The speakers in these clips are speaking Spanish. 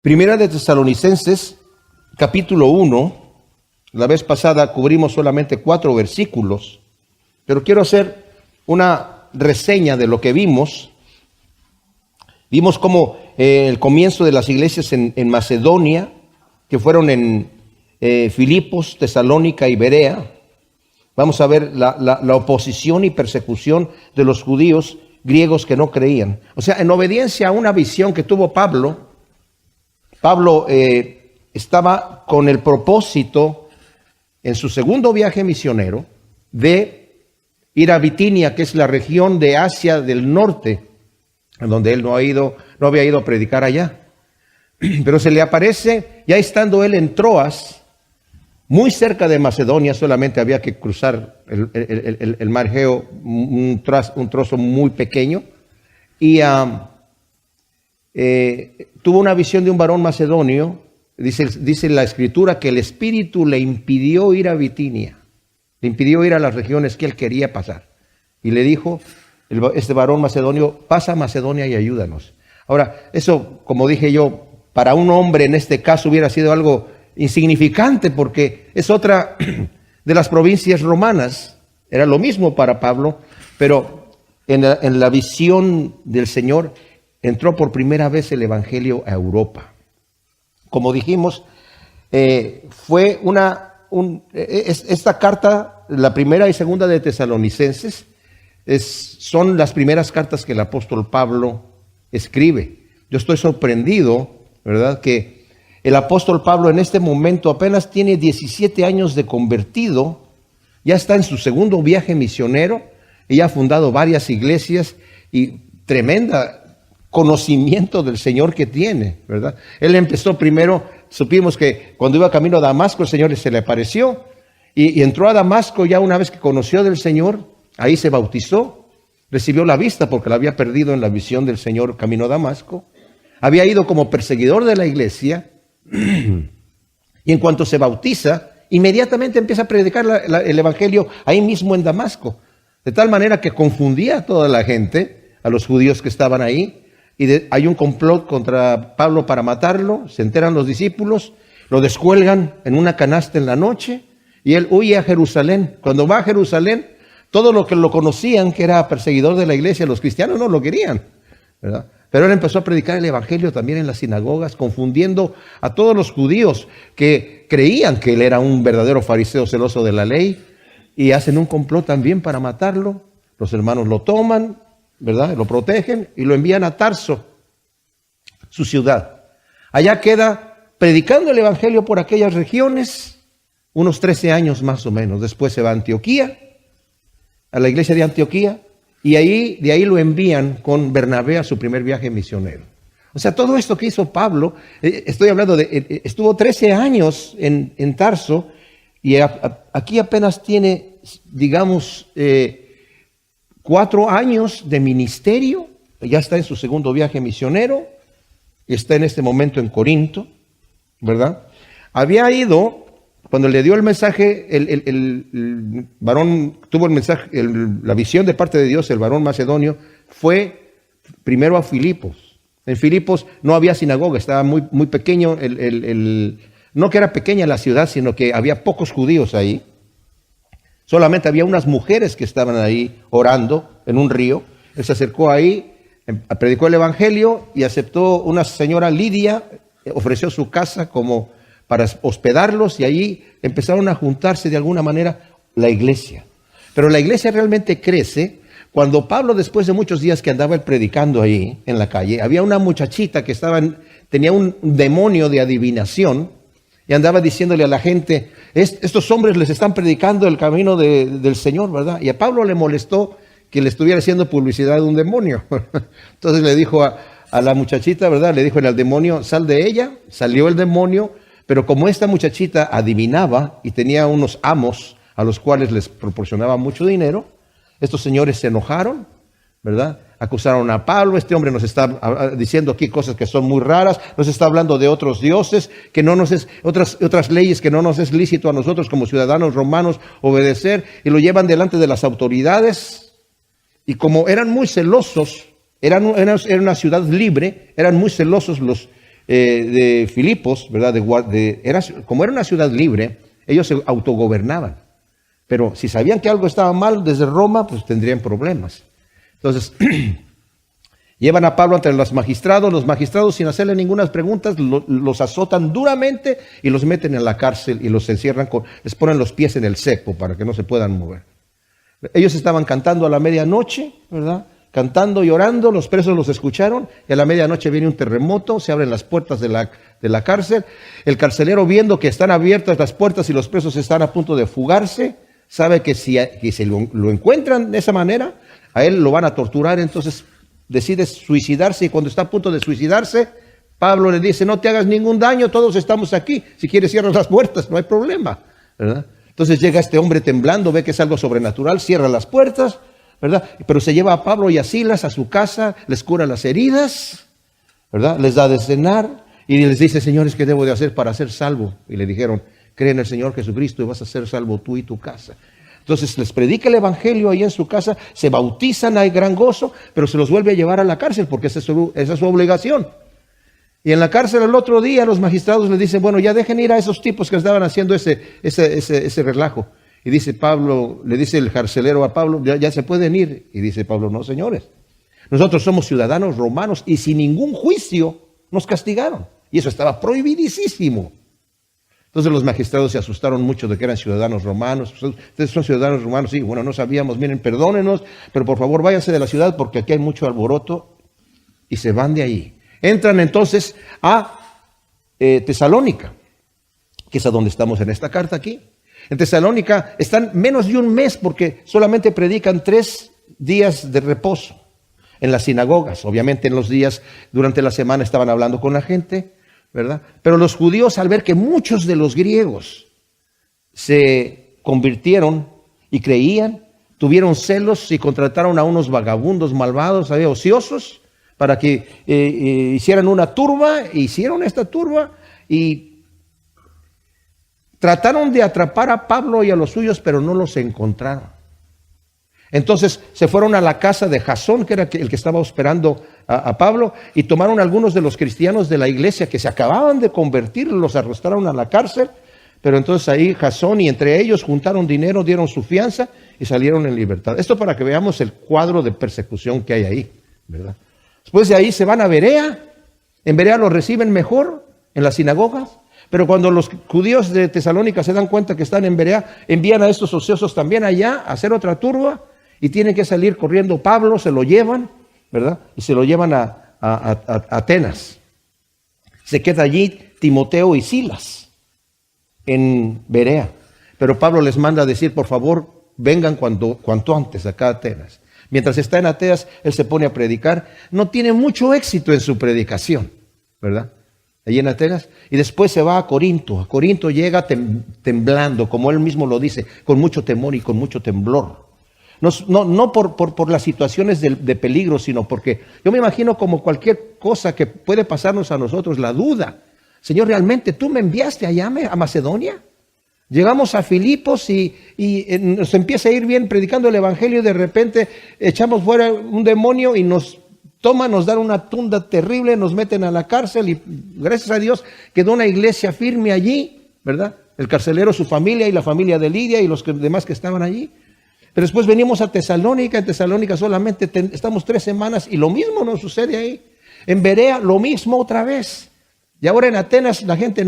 Primera de Tesalonicenses, capítulo 1. La vez pasada cubrimos solamente 4 versículos, pero quiero hacer una reseña de lo que vimos. Vimos como el comienzo de las iglesias en Macedonia, que fueron en Filipos, Tesalónica y Berea. Vamos a ver la oposición y persecución de los judíos griegos que no creían. O sea, en obediencia a una visión que tuvo Pablo estaba con el propósito, en su segundo viaje misionero, de ir a Bitinia, que es la región de Asia del norte, en donde él no había ido a predicar allá. Pero se le aparece, ya estando él en Troas, muy cerca de Macedonia, solamente había que cruzar el mar Egeo, un trozo muy pequeño, y tuvo una visión de un varón macedonio. Dice la escritura que el espíritu le impidió ir a Bitinia, le impidió ir a las regiones que él quería pasar. Y le dijo, este varón macedonio, pasa a Macedonia y ayúdanos. Ahora, eso, como dije yo, para un hombre en este caso hubiera sido algo insignificante, porque es otra de las provincias romanas. Era lo mismo para Pablo, pero en la visión del Señor entró por primera vez el evangelio a Europa. Como dijimos, fue esta carta, la primera y segunda de Tesalonicenses, son las primeras cartas que el apóstol Pablo escribe. Yo estoy sorprendido, ¿verdad?, que el apóstol Pablo en este momento apenas tiene 17 años de convertido, ya está en su segundo viaje misionero y ha fundado varias iglesias y tremenda conocimiento del Señor que tiene, ¿verdad? Él empezó primero, supimos que cuando iba camino a Damasco el Señor se le apareció y entró a Damasco. Ya una vez que conoció del Señor, ahí se bautizó, recibió la vista porque la había perdido en la visión del Señor camino a Damasco. Había ido como perseguidor de la iglesia y en cuanto se bautiza, inmediatamente empieza a predicar el evangelio ahí mismo en Damasco, de tal manera que confundía a toda la gente, a los judíos que estaban ahí. Y hay un complot contra Pablo para matarlo. Se enteran los discípulos, lo descuelgan en una canasta en la noche y él huye a Jerusalén. Cuando va a Jerusalén, todos los que lo conocían, que era perseguidor de la iglesia, los cristianos no lo querían, ¿verdad? Pero él empezó a predicar el evangelio también en las sinagogas, confundiendo a todos los judíos que creían que él era un verdadero fariseo celoso de la ley, y hacen un complot también para matarlo. Los hermanos lo toman, ¿verdad?, lo protegen y lo envían a Tarso, su ciudad. Allá queda predicando el evangelio por aquellas regiones unos 13 años más o menos. Después se va a Antioquía, a la iglesia de Antioquía, y de ahí lo envían con Bernabé a su primer viaje misionero. O sea, todo esto que hizo Pablo, estoy hablando de, estuvo 13 años en Tarso, y aquí apenas tiene, digamos, 4 años de ministerio. Ya está en su segundo viaje misionero, y está en este momento en Corinto, ¿verdad? Había ido, cuando le dio el mensaje, el varón tuvo el mensaje, la visión de parte de Dios, el varón macedonio, fue primero a Filipos. En Filipos no había sinagoga, estaba muy, muy pequeño, no que era pequeña la ciudad, sino que había pocos judíos ahí. Solamente había unas mujeres que estaban ahí orando en un río. Él se acercó ahí, predicó el evangelio y aceptó una señora Lidia, ofreció su casa como para hospedarlos, y allí empezaron a juntarse de alguna manera la iglesia. Pero la iglesia realmente crece cuando Pablo, después de muchos días que andaba predicando ahí en la calle, había una muchachita que tenía un demonio de adivinación y andaba diciéndole a la gente, estos hombres les están predicando el camino del Señor, ¿verdad? Y a Pablo le molestó que le estuviera haciendo publicidad de un demonio. Entonces le dijo a la muchachita, ¿verdad? Le dijo al demonio, sal de ella. Salió el demonio, pero como esta muchachita adivinaba y tenía unos amos a los cuales les proporcionaba mucho dinero, estos señores se enojaron, ¿verdad? Acusaron a Pablo. Este hombre nos está diciendo aquí cosas que son muy raras, nos está hablando de otros dioses, que no nos es, otras leyes que no nos es lícito a nosotros como ciudadanos romanos obedecer, y lo llevan delante de las autoridades. Y como eran muy celosos, era una ciudad libre, eran muy celosos de Filipos, ¿verdad? Como era una ciudad libre, ellos se autogobernaban. Pero si sabían que algo estaba mal desde Roma, pues tendrían problemas. Entonces, llevan a Pablo ante los magistrados sin hacerle ninguna pregunta, los azotan duramente y los meten en la cárcel y los encierran, les ponen los pies en el cepo para que no se puedan mover. Ellos estaban cantando a la medianoche, ¿verdad? Cantando y orando, los presos los escucharon, y a la medianoche viene un terremoto, se abren las puertas de la cárcel, el carcelero, viendo que están abiertas las puertas y los presos están a punto de fugarse, sabe que si lo encuentran de esa manera, a él lo van a torturar, entonces decide suicidarse, y cuando está a punto de suicidarse, Pablo le dice: no te hagas ningún daño, todos estamos aquí, si quieres cierra las puertas, no hay problema, ¿verdad? Entonces llega este hombre temblando, ve que es algo sobrenatural, cierra las puertas, ¿verdad? Pero se lleva a Pablo y a Silas a su casa, les cura las heridas, ¿verdad? Les da de cenar y les dice: señores, ¿qué debo de hacer para ser salvo? Y le dijeron: cree en el Señor Jesucristo y vas a ser salvo tú y tu casa. Entonces les predica el evangelio ahí en su casa, se bautizan, hay gran gozo, pero se los vuelve a llevar a la cárcel porque esa es su obligación. Y en la cárcel al otro día los magistrados le dicen: bueno, ya dejen ir a esos tipos que estaban haciendo ese relajo. Y dice Pablo, le dice el carcelero a Pablo: ya se pueden ir. Y dice Pablo: no, señores, nosotros somos ciudadanos romanos y sin ningún juicio nos castigaron. Y eso estaba prohibidísimo. Entonces los magistrados se asustaron mucho de que eran ciudadanos romanos. Ustedes son ciudadanos romanos, sí, bueno, no sabíamos, miren, perdónenos, pero por favor váyanse de la ciudad porque aquí hay mucho alboroto. Y se van de ahí. Entran entonces a Tesalónica, que es a donde estamos en esta carta aquí. En Tesalónica están menos de un mes porque solamente predican 3 días de reposo en las sinagogas. Obviamente en los días durante la semana estaban hablando con la gente, ¿verdad? Pero los judíos, al ver que muchos de los griegos se convirtieron y creían, tuvieron celos y contrataron a unos vagabundos malvados, ociosos, para que hicieran una turba. Hicieron esta turba y trataron de atrapar a Pablo y a los suyos, pero no los encontraron. Entonces se fueron a la casa de Jasón, que era el que estaba hospedando a Pablo, y tomaron algunos de los cristianos de la iglesia que se acababan de convertir, los arrastraron a la cárcel. Pero entonces ahí Jasón y entre ellos juntaron dinero, dieron su fianza y salieron en libertad. Esto para que veamos el cuadro de persecución que hay ahí, ¿verdad? Después de ahí se van a Berea. En Berea los reciben mejor en las sinagogas. Pero cuando los judíos de Tesalónica se dan cuenta que están en Berea, envían a estos ociosos también allá a hacer otra turba y tienen que salir corriendo. Pablo se lo llevan, ¿verdad? Y se lo llevan a Atenas. Se queda allí Timoteo y Silas en Berea. Pero Pablo les manda a decir: por favor, vengan cuanto antes acá a Atenas. Mientras está en Atenas, él se pone a predicar. No tiene mucho éxito en su predicación, ¿verdad? Allí en Atenas. Y después se va a Corinto. A Corinto llega temblando, como él mismo lo dice, con mucho temor y con mucho temblor. No por las situaciones de peligro, sino porque yo me imagino como cualquier cosa que puede pasarnos a nosotros, la duda. Señor, ¿realmente tú me enviaste allá a Macedonia? Llegamos a Filipos y nos empieza a ir bien predicando el evangelio y de repente echamos fuera un demonio y nos dan una tunda terrible, nos meten a la cárcel y gracias a Dios quedó una iglesia firme allí, ¿verdad? El carcelero, su familia y la familia de Lidia y los demás que estaban allí. Pero después venimos a Tesalónica. En Tesalónica solamente estamos 3 semanas y lo mismo nos sucede ahí. En Berea lo mismo otra vez. Y ahora en Atenas la gente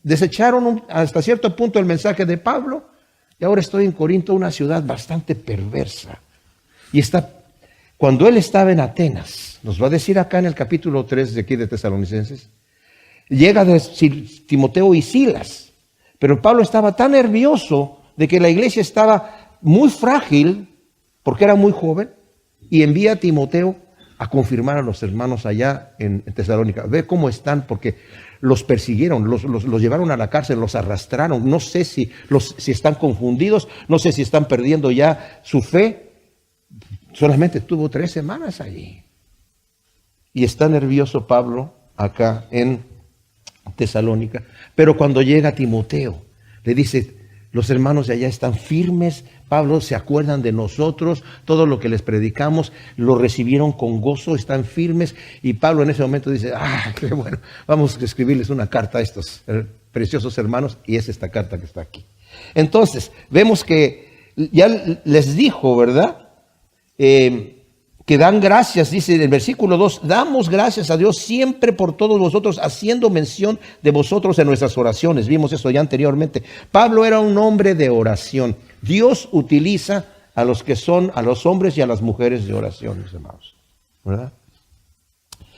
desecharon hasta cierto punto el mensaje de Pablo. Y ahora estoy en Corinto, una ciudad bastante perversa. Y cuando él estaba en Atenas, nos va a decir acá en el capítulo 3 de aquí de Tesalonicenses, llega Timoteo y Silas. Pero Pablo estaba tan nervioso de que la iglesia estaba muy frágil, porque era muy joven, y envía a Timoteo a confirmar a los hermanos allá en Tesalónica. Ve cómo están, porque los persiguieron, los llevaron a la cárcel, los arrastraron. No sé si están confundidos, no sé si están perdiendo ya su fe. Solamente tuvo 3 semanas allí. Y está nervioso Pablo acá en Tesalónica. Pero cuando llega Timoteo, le dice: Los hermanos de allá están firmes. Pablo se acuerdan de nosotros. Todo lo que les predicamos lo recibieron con gozo. Están firmes. Y Pablo en ese momento dice, qué bueno. Vamos a escribirles una carta a estos preciosos hermanos. Y es esta carta que está aquí. Entonces, vemos que ya les dijo, ¿verdad? Que dan gracias, dice en el versículo 2, damos gracias a Dios siempre por todos vosotros, haciendo mención de vosotros en nuestras oraciones. Vimos eso ya anteriormente. Pablo era un hombre de oración. Dios utiliza a los que son, a los hombres y a las mujeres de oración, mis hermanos, ¿verdad?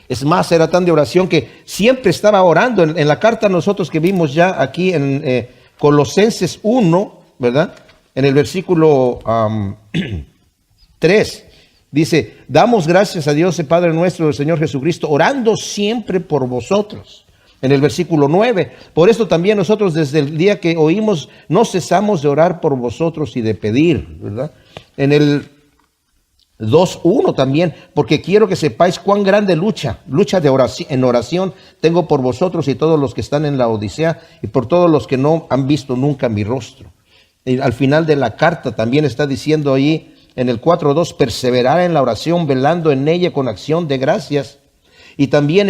Es más, era tan de oración que siempre estaba orando. En la carta nosotros que vimos ya aquí en Colosenses 1, ¿verdad? En el versículo 3. Dice, damos gracias a Dios, el Padre nuestro, el Señor Jesucristo, orando siempre por vosotros. En el versículo 9, por esto también nosotros desde el día que oímos, no cesamos de orar por vosotros y de pedir, ¿verdad? En el 2:1 también, porque quiero que sepáis cuán grande lucha de oración, en oración tengo por vosotros y todos los que están en la Odisea y por todos los que no han visto nunca mi rostro. Y al final de la carta también está diciendo ahí, en el 4:2, perseverar en la oración, velando en ella con acción de gracias. Y también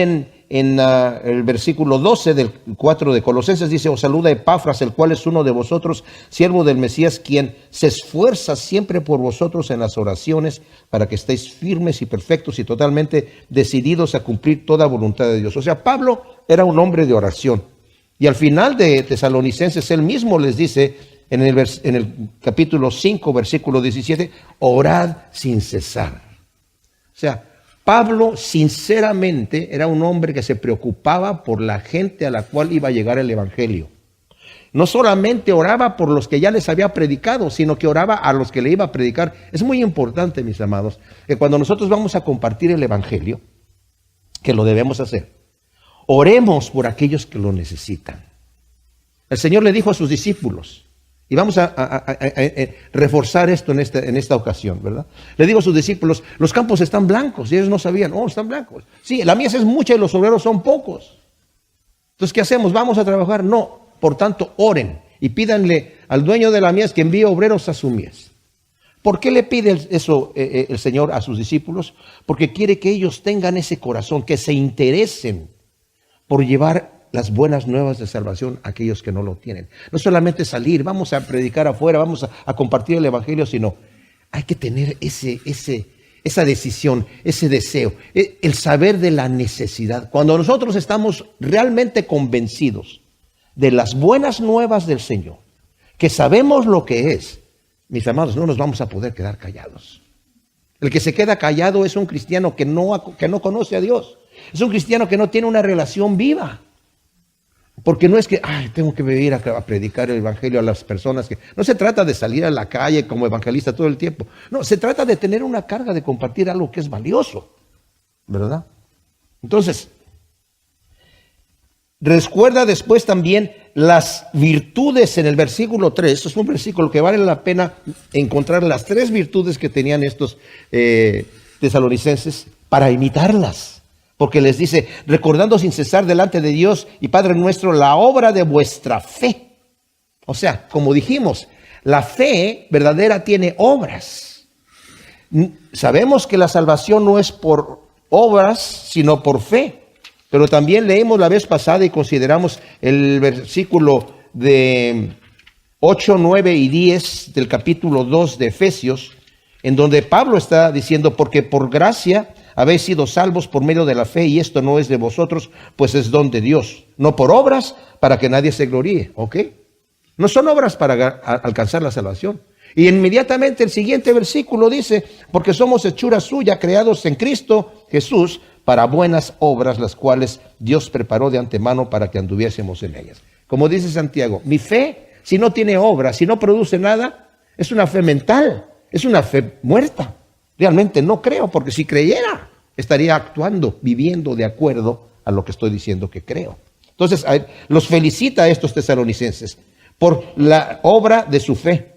en el versículo 12 del 4 de Colosenses dice, os saluda Epafras, el cual es uno de vosotros, siervo del Mesías, quien se esfuerza siempre por vosotros en las oraciones, para que estéis firmes y perfectos y totalmente decididos a cumplir toda voluntad de Dios. O sea, Pablo era un hombre de oración. Y al final de Tesalonicenses, él mismo les dice, en el capítulo 5, versículo 17, orad sin cesar. O sea, Pablo sinceramente era un hombre que se preocupaba por la gente a la cual iba a llegar el evangelio. No solamente oraba por los que ya les había predicado, sino que oraba a los que le iba a predicar. Es muy importante, mis amados, que cuando nosotros vamos a compartir el evangelio, que lo debemos hacer, oremos por aquellos que lo necesitan. El Señor le dijo a sus discípulos, y vamos a reforzar esto en esta ocasión, ¿verdad? Le digo a sus discípulos, los campos están blancos, y ellos no sabían, están blancos. Sí, la mies es mucha y los obreros son pocos. Entonces, ¿qué hacemos? ¿Vamos a trabajar? No, por tanto, oren y pídanle al dueño de la mies que envíe obreros a su mies. ¿Por qué le pide eso el Señor a sus discípulos? Porque quiere que ellos tengan ese corazón, que se interesen por llevar las buenas nuevas de salvación a aquellos que no lo tienen. No solamente salir, vamos a predicar afuera, vamos a compartir el evangelio, sino hay que tener esa decisión, ese deseo, el saber de la necesidad. Cuando nosotros estamos realmente convencidos de las buenas nuevas del Señor, que sabemos lo que es, mis amados, no nos vamos a poder quedar callados. El que se queda callado es un cristiano que no conoce a Dios. Es un cristiano que no tiene una relación viva. Porque no es que, tengo que venir a predicar el evangelio a las personas que... No se trata de salir a la calle como evangelista todo el tiempo. No, se trata de tener una carga de compartir algo que es valioso, ¿verdad? Entonces, recuerda después también las virtudes en el versículo 3. Esto es un versículo que vale la pena encontrar las 3 virtudes que tenían estos tesalonicenses para imitarlas. Porque les dice, recordando sin cesar delante de Dios y Padre nuestro la obra de vuestra fe. O sea, como dijimos, la fe verdadera tiene obras. Sabemos que la salvación no es por obras, sino por fe. Pero también leímos la vez pasada y consideramos el versículo de 8, 9 y 10 del capítulo 2 de Efesios, en donde Pablo está diciendo, porque por gracia habéis sido salvos por medio de la fe, y esto no es de vosotros, pues es don de Dios, no por obras para que nadie se gloríe, ¿ok? No son obras para alcanzar la salvación. Y inmediatamente el siguiente versículo dice, porque somos hechura suya, creados en Cristo Jesús, para buenas obras, las cuales Dios preparó de antemano para que anduviésemos en ellas. Como dice Santiago, mi fe, si no tiene obras, si no produce nada, es una fe mental, es una fe muerta. Realmente no creo, porque si creyera, estaría actuando, viviendo de acuerdo a lo que estoy diciendo que creo. Entonces, los felicita a estos tesalonicenses por la obra de su fe,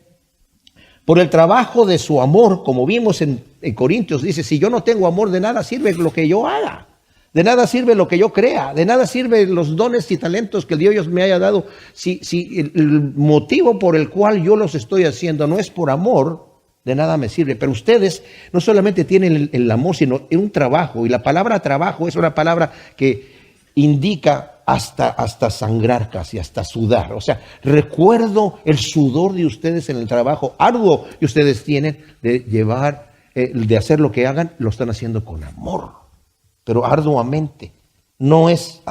por el trabajo de su amor, como vimos en Corintios, dice, si yo no tengo amor de nada, sirve lo que yo haga. De nada sirve lo que yo crea, de nada sirven los dones y talentos que Dios me haya dado. Si el motivo por el cual yo los estoy haciendo no es por amor, de nada me sirve. Pero ustedes no solamente tienen el amor, sino un trabajo. Y la palabra trabajo es una palabra que indica hasta sangrar casi, hasta sudar. O sea, recuerdo el sudor de ustedes en el trabajo arduo que ustedes tienen de llevar, de hacer lo que hagan, lo están haciendo con amor, pero arduamente. No es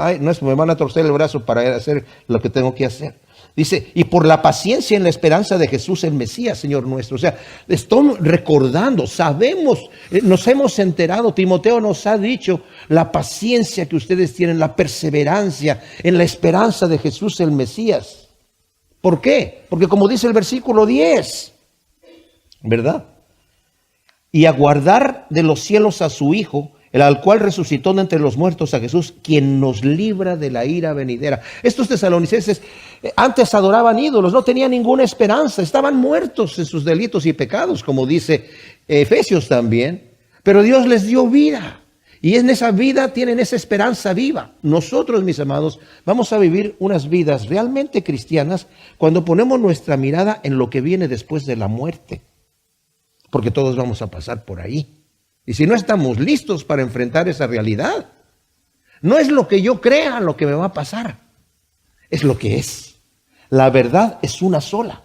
me van a torcer el brazo para hacer lo que tengo que hacer. Dice, y por la paciencia en la esperanza de Jesús el Mesías, Señor nuestro. O sea, estoy recordando, sabemos, nos hemos enterado, Timoteo nos ha dicho la paciencia que ustedes tienen, la perseverancia en la esperanza de Jesús el Mesías. ¿Por qué? Porque como dice el versículo 10, ¿verdad? Y aguardar de los cielos a su Hijo, el al cual resucitó de entre los muertos, a Jesús, quien nos libra de la ira venidera. Estos tesalonicenses antes adoraban ídolos, no tenían ninguna esperanza, estaban muertos en sus delitos y pecados, como dice Efesios también, pero Dios les dio vida, y en esa vida tienen esa esperanza viva. Nosotros, mis amados, vamos a vivir unas vidas realmente cristianas cuando ponemos nuestra mirada en lo que viene después de la muerte, porque todos vamos a pasar por ahí. Y si no estamos listos para enfrentar esa realidad, no es lo que yo crea lo que me va a pasar, es lo que es. La verdad es una sola,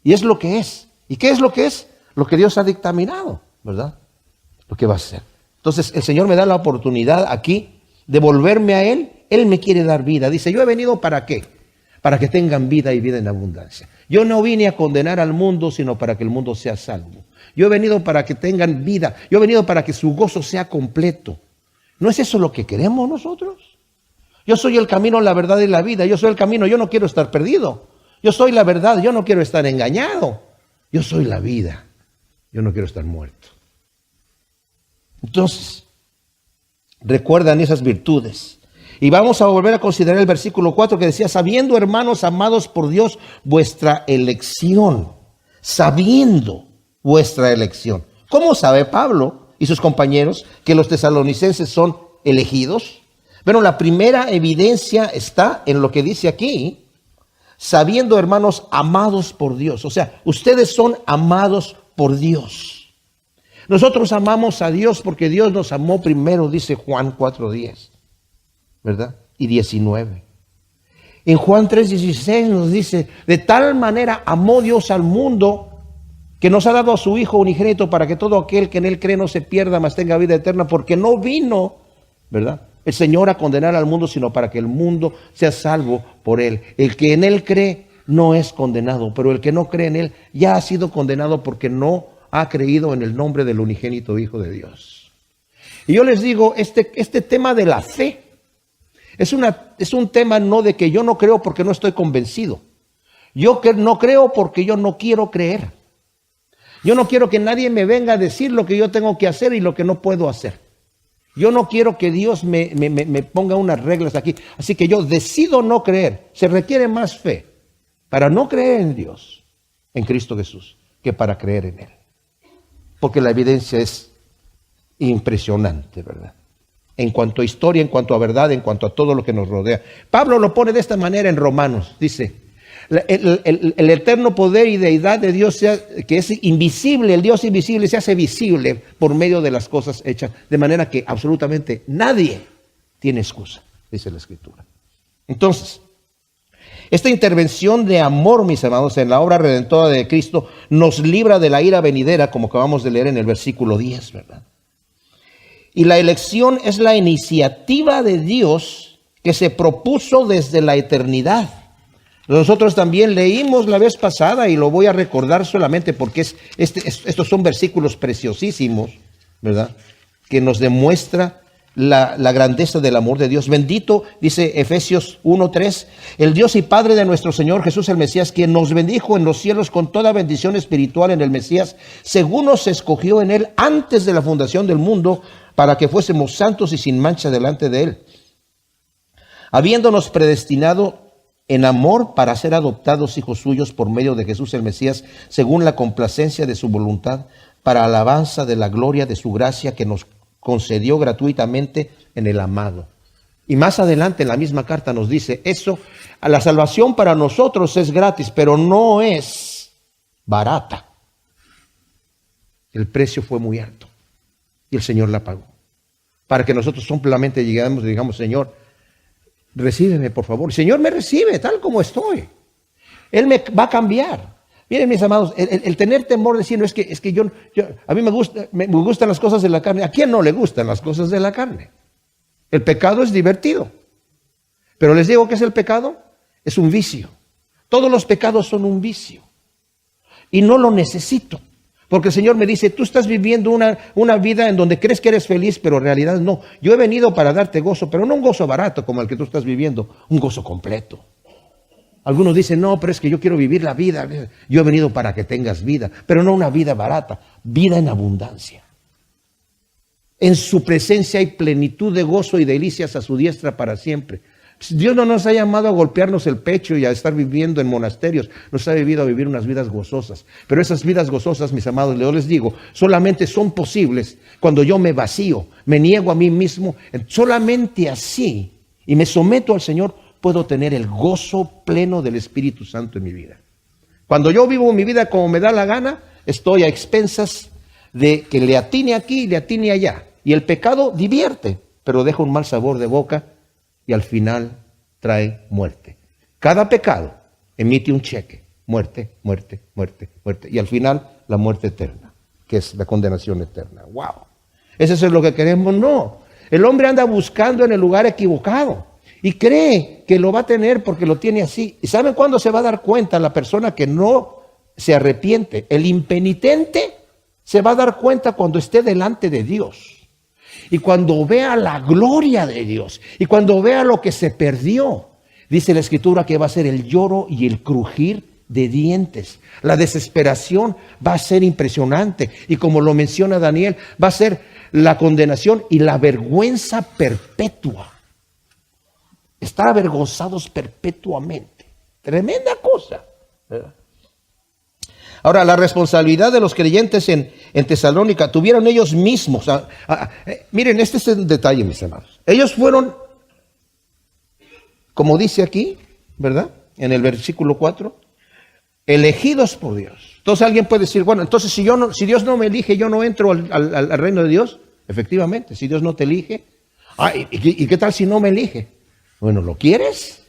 y es lo que es. ¿Y qué es lo que es? Lo que Dios ha dictaminado, ¿verdad? Lo que va a ser. Entonces el Señor me da la oportunidad aquí de volverme a Él. Él me quiere dar vida. Dice, yo he venido ¿para qué? Para que tengan vida y vida en abundancia. Yo no vine a condenar al mundo, sino para que el mundo sea salvo. Yo he venido para que tengan vida. Yo he venido para que su gozo sea completo. ¿No es eso lo que queremos nosotros? Yo soy el camino, la verdad y la vida. Yo soy el camino, yo no quiero estar perdido. Yo soy la verdad, yo no quiero estar engañado. Yo soy la vida, yo no quiero estar muerto. Entonces, recuerdan esas virtudes. Y vamos a volver a considerar el versículo 4 que decía, sabiendo, hermanos amados por Dios, vuestra elección. Sabiendo vuestra elección. ¿Cómo sabe Pablo y sus compañeros que los tesalonicenses son elegidos? Bueno, la primera evidencia está en lo que dice aquí, sabiendo, hermanos, amados por Dios. O sea, ustedes son amados por Dios. Nosotros amamos a Dios porque Dios nos amó primero, dice Juan 4:10, ¿verdad? Y 19. En Juan 3:16 nos dice, de tal manera amó Dios al mundo que nos ha dado a su Hijo unigénito para que todo aquel que en Él cree no se pierda, mas tenga vida eterna, porque no vino, ¿verdad?, el Señor a condenar al mundo, sino para que el mundo sea salvo por Él. El que en Él cree no es condenado, pero el que no cree en Él ya ha sido condenado porque no ha creído en el nombre del unigénito Hijo de Dios. Y yo les digo, este tema de la fe es un tema no de que yo no creo porque no estoy convencido. Yo no creo porque yo no quiero creer. Yo no quiero que nadie me venga a decir lo que yo tengo que hacer y lo que no puedo hacer. Yo no quiero que Dios me ponga unas reglas aquí. Así que yo decido no creer. Se requiere más fe para no creer en Dios, en Cristo Jesús, que para creer en Él. Porque la evidencia es impresionante, ¿verdad? En cuanto a historia, en cuanto a verdad, en cuanto a todo lo que nos rodea. Pablo lo pone de esta manera en Romanos. Dice, el eterno poder y deidad de Dios, que es invisible, el Dios invisible se hace visible por medio de las cosas hechas, de manera que absolutamente nadie tiene excusa, dice la Escritura. Entonces, esta intervención de amor, mis amados, en la obra redentora de Cristo, nos libra de la ira venidera, como acabamos de leer en el versículo 10, ¿verdad? Y la elección es la iniciativa de Dios que se propuso desde la eternidad. Nosotros también leímos la vez pasada, y lo voy a recordar solamente porque estos son versículos preciosísimos, ¿verdad?, que nos demuestra la grandeza del amor de Dios. Bendito, dice Efesios 1:3, el Dios y Padre de nuestro Señor Jesús el Mesías, quien nos bendijo en los cielos con toda bendición espiritual en el Mesías, según nos escogió en Él antes de la fundación del mundo, para que fuésemos santos y sin mancha delante de Él, habiéndonos predestinado en amor para ser adoptados hijos suyos por medio de Jesús el Mesías, según la complacencia de su voluntad, para alabanza de la gloria de su gracia que nos concedió gratuitamente en el amado. Y más adelante en la misma carta nos dice, eso, a la salvación para nosotros es gratis, pero no es barata. El precio fue muy alto y el Señor la pagó. Para que nosotros simplemente lleguemos y digamos, Señor, recíbeme por favor. El Señor me recibe tal como estoy. Él me va a cambiar. Miren, mis amados, el tener temor de decir, no es que yo a mí me gustan las cosas de la carne. ¿A quién no le gustan las cosas de la carne? El pecado es divertido. Pero les digo, ¿qué es el pecado? Es un vicio. Todos los pecados son un vicio. Y no lo necesito. Porque el Señor me dice, tú estás viviendo una vida en donde crees que eres feliz, pero en realidad no. Yo he venido para darte gozo, pero no un gozo barato como el que tú estás viviendo, un gozo completo. Algunos dicen, no, pero es que yo quiero vivir la vida. Yo he venido para que tengas vida, pero no una vida barata, vida en abundancia. En su presencia hay plenitud de gozo y delicias a su diestra para siempre. Dios no nos ha llamado a golpearnos el pecho y a estar viviendo en monasterios. Nos ha vivido a vivir unas vidas gozosas. Pero esas vidas gozosas, mis amados, yo les digo, solamente son posibles cuando yo me vacío, me niego a mí mismo. Solamente así, y me someto al Señor, puedo tener el gozo pleno del Espíritu Santo en mi vida. Cuando yo vivo mi vida como me da la gana, estoy a expensas de que le atine aquí y le atine allá. Y el pecado divierte, pero deja un mal sabor de boca y al final trae muerte. Cada pecado emite un cheque. Muerte, muerte, muerte, muerte. Y al final la muerte eterna, que es la condenación eterna. ¡Wow! ¿Eso es lo que queremos? No. El hombre anda buscando en el lugar equivocado y cree que lo va a tener porque lo tiene así. ¿Y saben cuándo se va a dar cuenta la persona que no se arrepiente? El impenitente se va a dar cuenta cuando esté delante de Dios. Y cuando vea la gloria de Dios, y cuando vea lo que se perdió, dice la Escritura que va a ser el lloro y el crujir de dientes. La desesperación va a ser impresionante. Y como lo menciona Daniel, va a ser la condenación y la vergüenza perpetua. Estar avergonzados perpetuamente. Tremenda cosa, ¿verdad? Ahora, la responsabilidad de los creyentes en Tesalónica tuvieron ellos mismos. Miren, este es el detalle, mis hermanos. Ellos fueron, como dice aquí, ¿verdad? En el versículo 4, elegidos por Dios. Entonces alguien puede decir, bueno, entonces si Dios no me elige, yo no entro al reino de Dios. Efectivamente, si Dios no te elige. ¿Y qué tal si no me elige? Bueno, ¿lo quieres?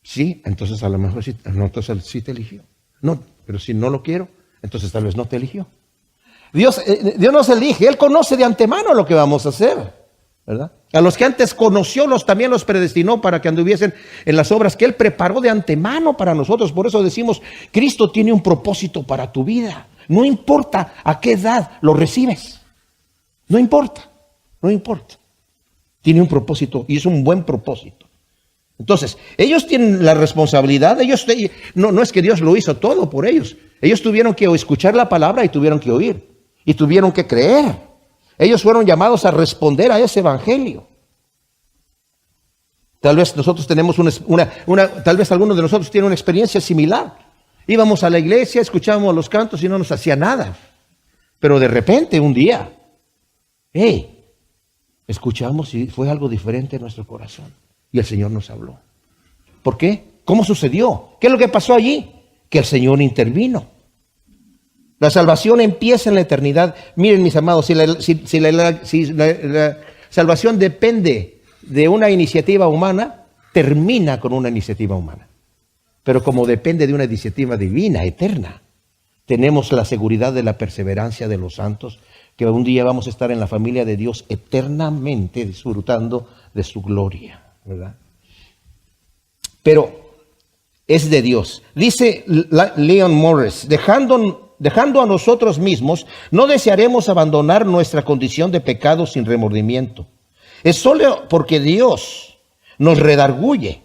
Sí, entonces a lo mejor sí, no, entonces sí te eligió. No, pero si no lo quiero, entonces tal vez no te eligió. Dios nos elige, Él conoce de antemano lo que vamos a hacer, ¿verdad? A los que antes conoció, también los predestinó para que anduviesen en las obras que Él preparó de antemano para nosotros. Por eso decimos, Cristo tiene un propósito para tu vida. No importa a qué edad lo recibes. No importa, no importa. Tiene un propósito y es un buen propósito. Entonces, ellos tienen la responsabilidad, no es que Dios lo hizo todo por ellos. Ellos tuvieron que escuchar la palabra y tuvieron que oír. Y tuvieron que creer. Ellos fueron llamados a responder a ese evangelio. Tal vez nosotros tenemos tal vez algunos de nosotros tienen una experiencia similar. Íbamos a la iglesia, escuchábamos los cantos y no nos hacía nada. Pero de repente, un día, escuchamos y fue algo diferente en nuestro corazón. Y el Señor nos habló. ¿Por qué? ¿Cómo sucedió? ¿Qué es lo que pasó allí? Que el Señor intervino. La salvación empieza en la eternidad. Miren, mis amados, si la salvación depende de una iniciativa humana, termina con una iniciativa humana. Pero como depende de una iniciativa divina, eterna, tenemos la seguridad de la perseverancia de los santos, que un día vamos a estar en la familia de Dios eternamente disfrutando de su gloria, ¿verdad? Pero es de Dios. Dice Leon Morris, dejando a nosotros mismos, no desearemos abandonar nuestra condición de pecado sin remordimiento. Es solo porque Dios nos redarguye,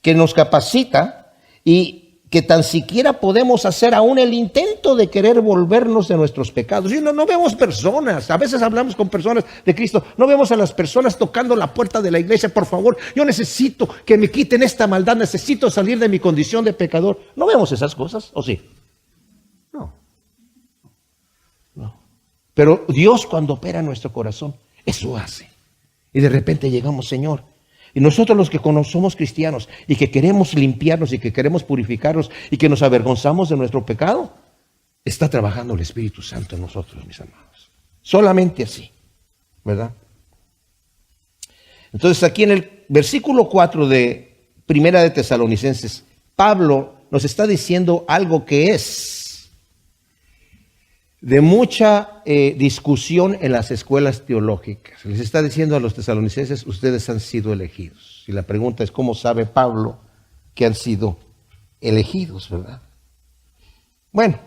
que nos capacita y que tan siquiera podemos hacer aún el intento de querer volvernos de nuestros pecados. Y no vemos personas, a veces hablamos con personas de Cristo, no vemos a las personas tocando la puerta de la iglesia, por favor, yo necesito que me quiten esta maldad, necesito salir de mi condición de pecador. ¿No vemos esas cosas? ¿O sí? No. Pero Dios cuando opera en nuestro corazón, eso hace. Y de repente llegamos, Señor. Y nosotros los que somos cristianos y que queremos limpiarnos y que queremos purificarnos y que nos avergonzamos de nuestro pecado, está trabajando el Espíritu Santo en nosotros, mis amados. Solamente así, ¿verdad? Entonces aquí en el versículo 4 de Primera de Tesalonicenses, Pablo nos está diciendo algo que es de mucha discusión en las escuelas teológicas. Les está diciendo a los tesalonicenses, ustedes han sido elegidos. Y la pregunta es, ¿cómo sabe Pablo que han sido elegidos, verdad? Bueno,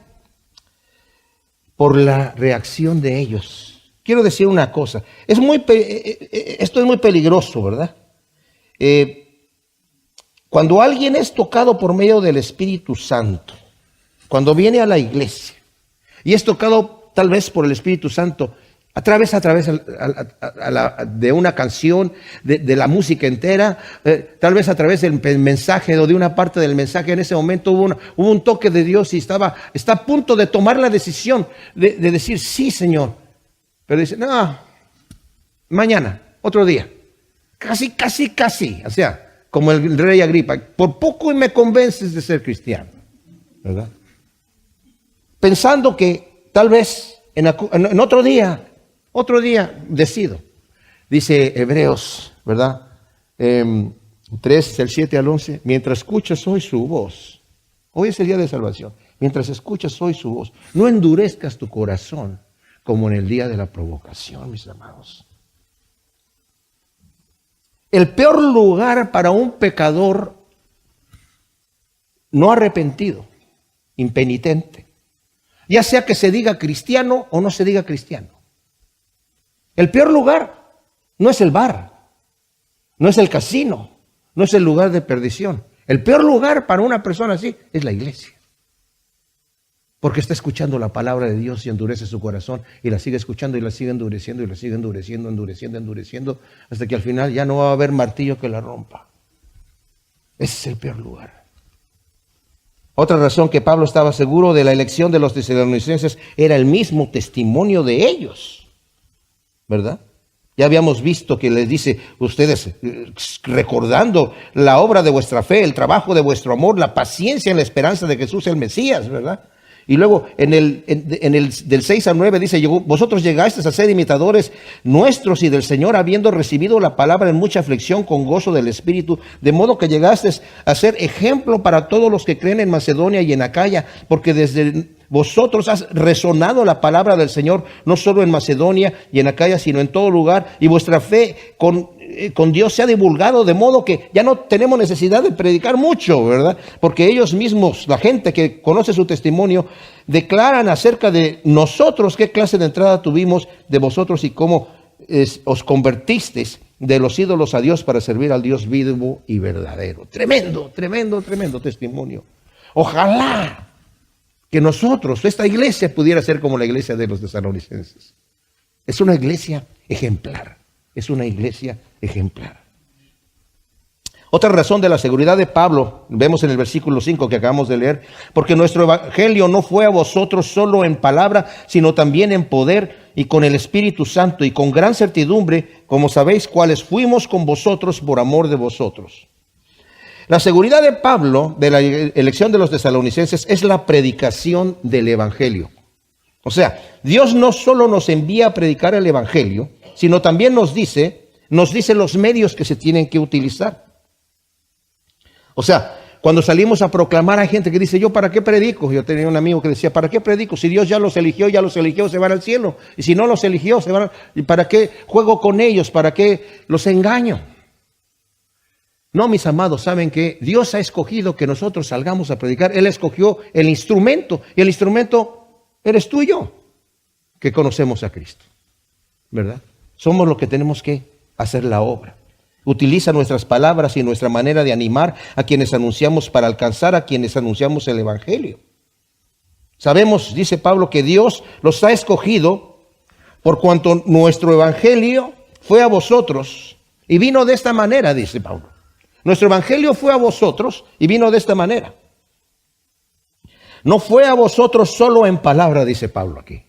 por la reacción de ellos. Quiero decir una cosa, esto es muy peligroso, ¿verdad? Cuando alguien es tocado por medio del Espíritu Santo, cuando viene a la iglesia, y es tocado tal vez por el Espíritu Santo, a través de una canción, de la música entera, tal vez a través del mensaje o de una parte del mensaje, en ese momento hubo un toque de Dios y está a punto de tomar la decisión de decir, sí, Señor. Pero dice, no, mañana, otro día. Casi. O sea, como el rey Agripa, por poco y me convences de ser cristiano, ¿verdad? Pensando que tal vez en otro día decido. Dice Hebreos, ¿verdad? 3, del 7 al 11, mientras escuchas hoy su voz, hoy es el día de salvación, mientras escuchas hoy su voz, no endurezcas tu corazón como en el día de la provocación, mis amados. El peor lugar para un pecador no arrepentido, impenitente, ya sea que se diga cristiano o no se diga cristiano. El peor lugar no es el bar, no es el casino, no es el lugar de perdición. El peor lugar para una persona así es la iglesia. Porque está escuchando la palabra de Dios y endurece su corazón y la sigue escuchando y la sigue endureciendo y la sigue endureciendo, hasta que al final ya no va a haber martillo que la rompa. Ese es el peor lugar. Otra razón que Pablo estaba seguro de la elección de los tesalonicenses era el mismo testimonio de ellos, ¿verdad? Ya habíamos visto que les dice, ustedes recordando la obra de vuestra fe, el trabajo de vuestro amor, la paciencia en la esperanza de Jesús el Mesías, ¿verdad? Y luego del 6 al 9 dice, vosotros llegasteis a ser imitadores nuestros y del Señor, habiendo recibido la palabra en mucha aflicción con gozo del Espíritu, de modo que llegasteis a ser ejemplo para todos los que creen en Macedonia y en Acaya, porque desde vosotros has resonado la palabra del Señor, no solo en Macedonia y en Acaya, sino en todo lugar, y vuestra fe con Dios se ha divulgado, de modo que ya no tenemos necesidad de predicar mucho, ¿verdad? Porque ellos mismos, la gente que conoce su testimonio, declaran acerca de nosotros qué clase de entrada tuvimos de vosotros y cómo os convertisteis de los ídolos a Dios para servir al Dios vivo y verdadero. Tremendo testimonio. Ojalá que nosotros, esta iglesia, pudiera ser como la iglesia de los tesalonicenses. Es una iglesia ejemplar. Es una iglesia ejemplar. Otra razón de la seguridad de Pablo, vemos en el versículo 5 que acabamos de leer, porque nuestro evangelio no fue a vosotros solo en palabra, sino también en poder y con el Espíritu Santo y con gran certidumbre, como sabéis cuáles fuimos con vosotros por amor de vosotros. La seguridad de Pablo de la elección de los tesalonicenses es la predicación del evangelio. O sea, Dios no solo nos envía a predicar el evangelio, sino también nos dice los medios que se tienen que utilizar. O sea, cuando salimos a proclamar, hay gente que dice, ¿yo para qué predico? Yo tenía un amigo que decía, ¿para qué predico? Si Dios ya los eligió, se van al cielo. Y si no los eligió, se van. ¿Y para qué juego con ellos? ¿Para qué los engaño? No, mis amados, saben que Dios ha escogido que nosotros salgamos a predicar. Él escogió el instrumento, y el instrumento eres tú y yo, que conocemos a Cristo, ¿verdad? Somos los que tenemos que hacer la obra. Utiliza nuestras palabras y nuestra manera de animar a quienes anunciamos para alcanzar a quienes anunciamos el evangelio. Sabemos, dice Pablo, que Dios los ha escogido por cuanto nuestro evangelio fue a vosotros y vino de esta manera, dice Pablo. Nuestro evangelio fue a vosotros y vino de esta manera. No fue a vosotros solo en palabra, dice Pablo aquí.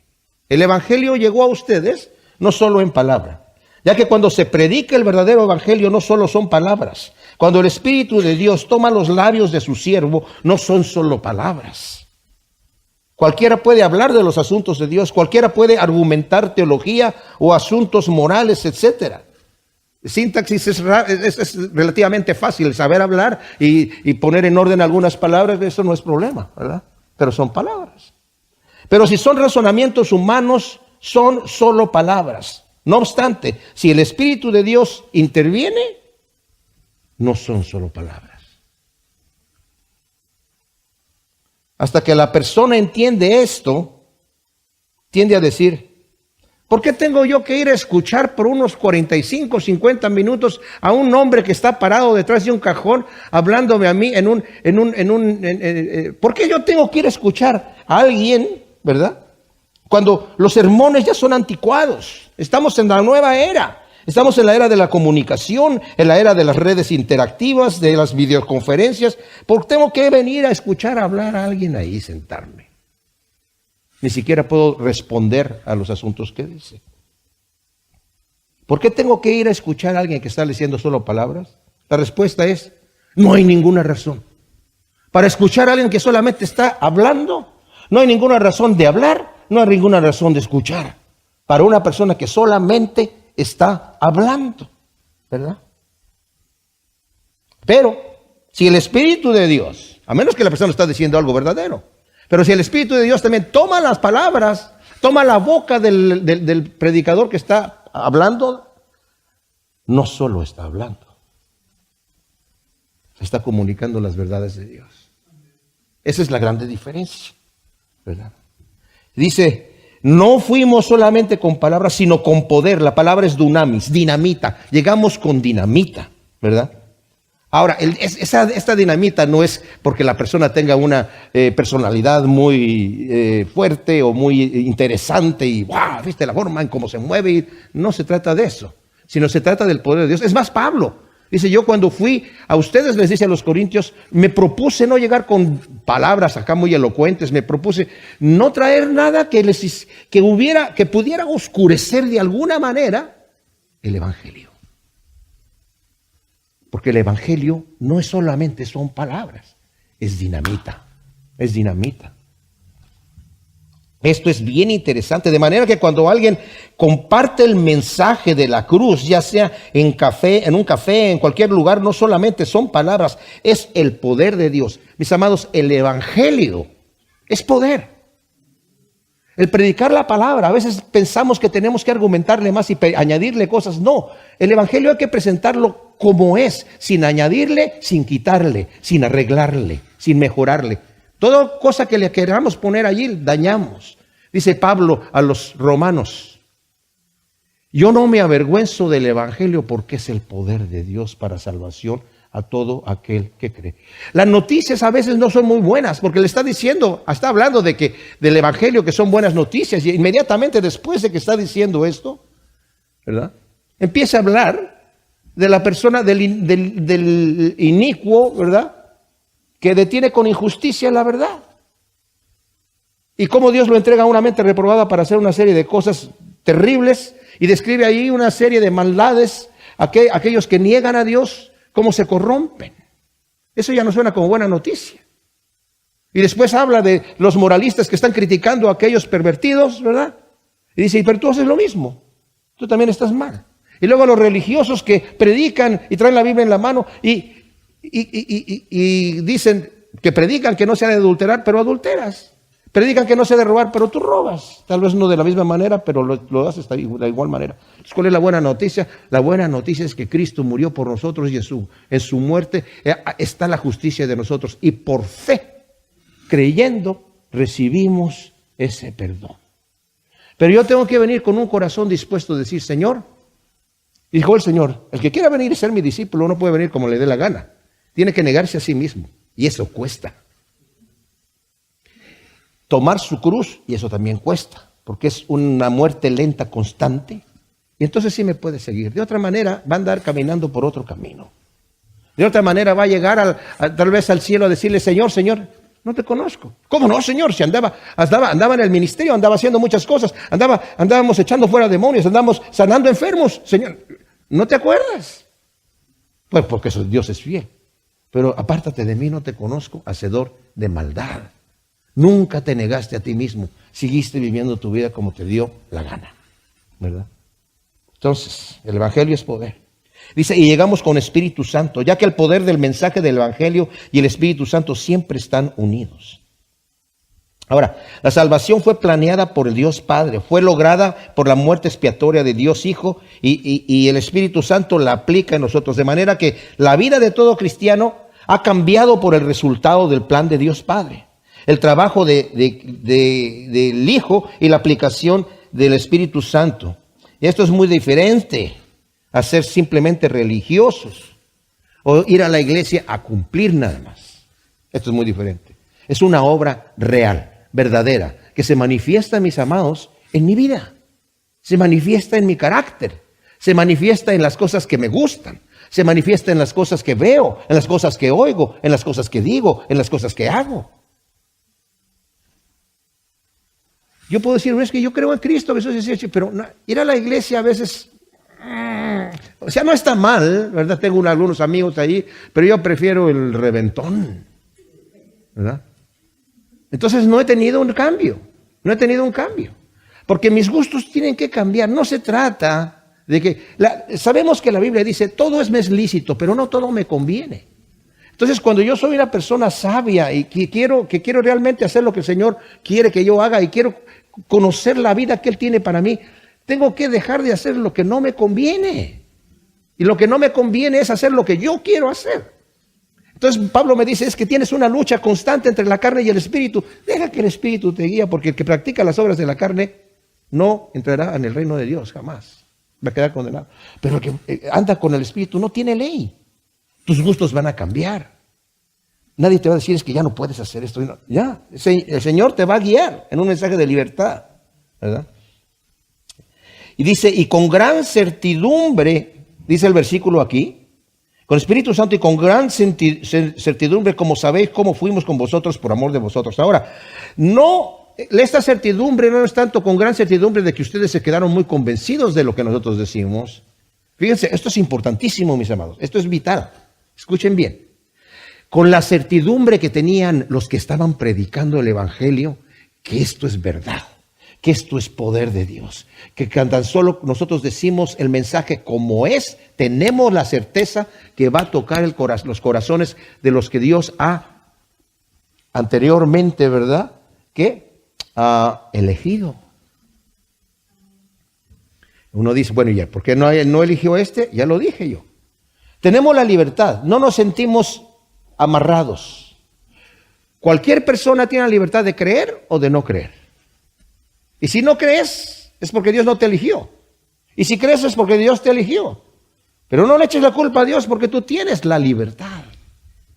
El evangelio llegó a ustedes no solo en palabra, ya que cuando se predica el verdadero evangelio no solo son palabras. Cuando el Espíritu de Dios toma los labios de su siervo, no son solo palabras. Cualquiera puede hablar de los asuntos de Dios, cualquiera puede argumentar teología o asuntos morales, etcétera. Sintaxis es relativamente fácil, saber hablar y poner en orden algunas palabras, eso no es problema, ¿verdad? Pero son palabras. Pero si son razonamientos humanos, son solo palabras. No obstante, si el Espíritu de Dios interviene, no son solo palabras. Hasta que la persona entiende esto, tiende a decir, ¿por qué tengo yo que ir a escuchar por unos 45, 50 minutos a un hombre que está parado detrás de un cajón hablándome a mí ¿por qué yo tengo que ir a escuchar a alguien, verdad? Cuando los sermones ya son anticuados. Estamos en la nueva era. Estamos en la era de la comunicación, en la era de las redes interactivas, de las videoconferencias. ¿Por qué tengo que venir a escuchar hablar a alguien ahí, sentarme? Ni siquiera puedo responder a los asuntos que dice. ¿Por qué tengo que ir a escuchar a alguien que está diciendo solo palabras? La respuesta es, no hay ninguna razón. Para escuchar a alguien que solamente está hablando, no hay ninguna razón de hablar, no hay ninguna razón de escuchar. Para una persona que solamente está hablando, ¿verdad? Pero si el Espíritu de Dios, a menos que la persona está diciendo algo verdadero, pero si el Espíritu de Dios también toma las palabras, toma la boca del predicador que está hablando, no solo está hablando, está comunicando las verdades de Dios. Esa es la grande diferencia, ¿verdad? Dice, no fuimos solamente con palabras, sino con poder. La palabra es dunamis, dinamita. Llegamos con dinamita, ¿verdad? Ahora, esta dinamita no es porque la persona tenga una personalidad muy fuerte o muy interesante y ¡wow! ¿Viste la forma en cómo se mueve? No se trata de eso, sino se trata del poder de Dios. Es más, Pablo dice, yo cuando fui a ustedes, les dice a los corintios, me propuse no llegar con palabras acá muy elocuentes, me propuse no traer nada que pudiera oscurecer de alguna manera el evangelio. Porque el evangelio no es solamente son palabras, es dinamita, es dinamita. Esto es bien interesante, de manera que cuando alguien comparte el mensaje de la cruz, ya sea en un café, en cualquier lugar, no solamente son palabras, es el poder de Dios. Mis amados, el evangelio es poder. El predicar la palabra, a veces pensamos que tenemos que argumentarle más y añadirle cosas. No, el evangelio hay que presentarlo como es, sin añadirle, sin quitarle, sin arreglarle, sin mejorarle. Toda cosa que le queramos poner allí, dañamos. Dice Pablo a los romanos, yo no me avergüenzo del evangelio porque es el poder de Dios para salvación a todo aquel que cree. Las noticias a veces no son muy buenas porque le está hablando del evangelio que son buenas noticias y inmediatamente después de que está diciendo esto, ¿verdad? Empieza a hablar de la persona del inicuo, ¿verdad? Que detiene con injusticia la verdad. Y cómo Dios lo entrega a una mente reprobada para hacer una serie de cosas terribles y describe ahí una serie de maldades, aquellos que niegan a Dios, cómo se corrompen. Eso ya no suena como buena noticia. Y después habla de los moralistas que están criticando a aquellos pervertidos, ¿verdad? Y dice, pero tú haces lo mismo, tú también estás mal. Y luego los religiosos que predican y traen la Biblia en la mano y dicen que predican que no se ha de adulterar, pero adulteras. Predican que no se ha de robar, pero tú robas. Tal vez no de la misma manera, pero lo haces de igual manera. Entonces, ¿cuál es la buena noticia? La buena noticia es que Cristo murió por nosotros y en su muerte está la justicia de nosotros. Y por fe, creyendo, recibimos ese perdón. Pero yo tengo que venir con un corazón dispuesto a decir, Señor, dijo el Señor, el que quiera venir y ser mi discípulo no puede venir como le dé la gana. Tiene que negarse a sí mismo. Y eso cuesta. Tomar su cruz, y eso también cuesta, porque es una muerte lenta, constante. Y entonces sí me puede seguir. De otra manera, va a andar caminando por otro camino. De otra manera, va a llegar tal vez al cielo a decirle, Señor, Señor, No te conozco. ¿Cómo no, Señor? Si andaba en el ministerio, andaba haciendo muchas cosas, andábamos echando fuera demonios, andábamos sanando enfermos. Señor, ¿no te acuerdas? Pues porque Dios es fiel. Pero apártate de mí, no te conozco, hacedor de maldad. Nunca te negaste a ti mismo, seguiste viviendo tu vida como te dio la gana, ¿verdad? Entonces, el Evangelio es poder. Dice, y llegamos con Espíritu Santo, ya que el poder del mensaje del Evangelio y el Espíritu Santo siempre están unidos. Ahora, la salvación fue planeada por el Dios Padre, fue lograda por la muerte expiatoria de Dios Hijo y el Espíritu Santo la aplica en nosotros. De manera que la vida de todo cristiano ha cambiado por el resultado del plan de Dios Padre. El trabajo del Hijo y la aplicación del Espíritu Santo. Y esto es muy diferente a ser simplemente religiosos o ir a la iglesia a cumplir nada más. Esto es muy diferente. Es una obra real, verdadera, que se manifiesta, mis amados, en mi vida. Se manifiesta en mi carácter. Se manifiesta en las cosas que me gustan. Se manifiesta en las cosas que veo, en las cosas que oigo, en las cosas que digo, en las cosas que hago. Yo puedo decir, es que yo creo en Cristo, pero ir a la iglesia a veces, o sea, no está mal, ¿verdad? Tengo algunos amigos allí, pero yo prefiero el reventón, ¿verdad? Entonces no he tenido un cambio, porque mis gustos tienen que cambiar. No se trata de que, sabemos que la Biblia dice, todo me es lícito, pero no todo me conviene. Entonces, cuando yo soy una persona sabia y que quiero realmente hacer lo que el Señor quiere que yo haga y quiero conocer la vida que Él tiene para mí, tengo que dejar de hacer lo que no me conviene. Y lo que no me conviene es hacer lo que yo quiero hacer. Entonces, Pablo me dice, es que tienes una lucha constante entre la carne y el espíritu. Deja que el espíritu te guíe, porque el que practica las obras de la carne no entrará en el reino de Dios, jamás. Va a quedar condenado. Pero el que anda con el espíritu no tiene ley. Tus gustos van a cambiar. Nadie te va a decir, es que ya no puedes hacer esto. No. Ya, el Señor te va a guiar en un mensaje de libertad, ¿verdad? Y dice, y con gran certidumbre, dice el versículo aquí, con Espíritu Santo y con gran certidumbre, como sabéis cómo fuimos con vosotros por amor de vosotros. Ahora, esta certidumbre no es tanto con gran certidumbre de que ustedes se quedaron muy convencidos de lo que nosotros decimos. Fíjense, esto es importantísimo, mis amados, esto es vital. Escuchen bien. Con la certidumbre que tenían los que estaban predicando el Evangelio, que esto es verdad, que esto es poder de Dios, que tan solo nosotros decimos el mensaje como es, tenemos la certeza que va a tocar los corazones de los que Dios ha anteriormente, ¿verdad?, que ha elegido. Uno dice, bueno, ya, ¿por qué no eligió este? Ya lo dije yo. Tenemos la libertad, no nos sentimos amarrados. Cualquier persona tiene la libertad de creer o de no creer. Y si no crees, es porque Dios no te eligió. Y si crees, es porque Dios te eligió. Pero no le eches la culpa a Dios, porque tú tienes la libertad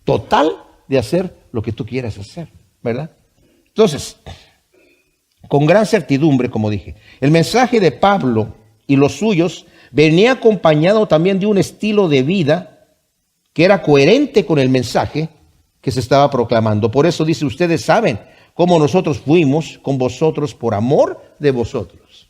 total de hacer lo que tú quieras hacer, ¿verdad? Entonces, con gran certidumbre, como dije, el mensaje de Pablo y los suyos venía acompañado también de un estilo de vida que era coherente con el mensaje que se estaba proclamando. Por eso dice, ustedes saben cómo nosotros fuimos con vosotros por amor de vosotros.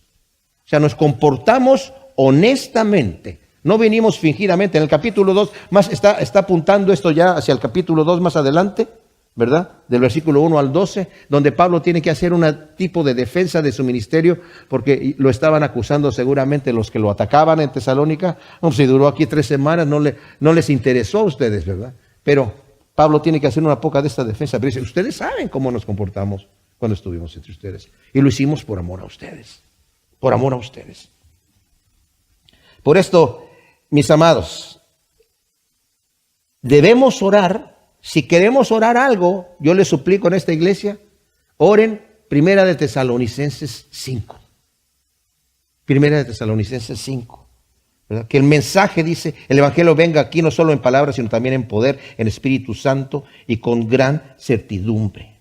O sea, nos comportamos honestamente. No vinimos fingidamente. En el capítulo 2, más está apuntando esto ya hacia el capítulo 2 más adelante, ¿verdad? Del versículo 1 al 12, donde Pablo tiene que hacer un tipo de defensa de su ministerio, porque lo estaban acusando seguramente los que lo atacaban en Tesalónica. No, si duró aquí 3 semanas, no les interesó a ustedes, ¿verdad? Pero Pablo tiene que hacer una poca de esta defensa. Pero dice, ustedes saben cómo nos comportamos cuando estuvimos entre ustedes. Y lo hicimos por amor a ustedes. Por amor a ustedes. Por esto, mis amados, debemos orar. Si queremos orar algo, yo les suplico en esta iglesia, oren Primera de Tesalonicenses 5. Primera de Tesalonicenses 5. ¿Verdad? Que el mensaje dice, el Evangelio venga aquí no solo en palabras, sino también en poder, en Espíritu Santo y con gran certidumbre.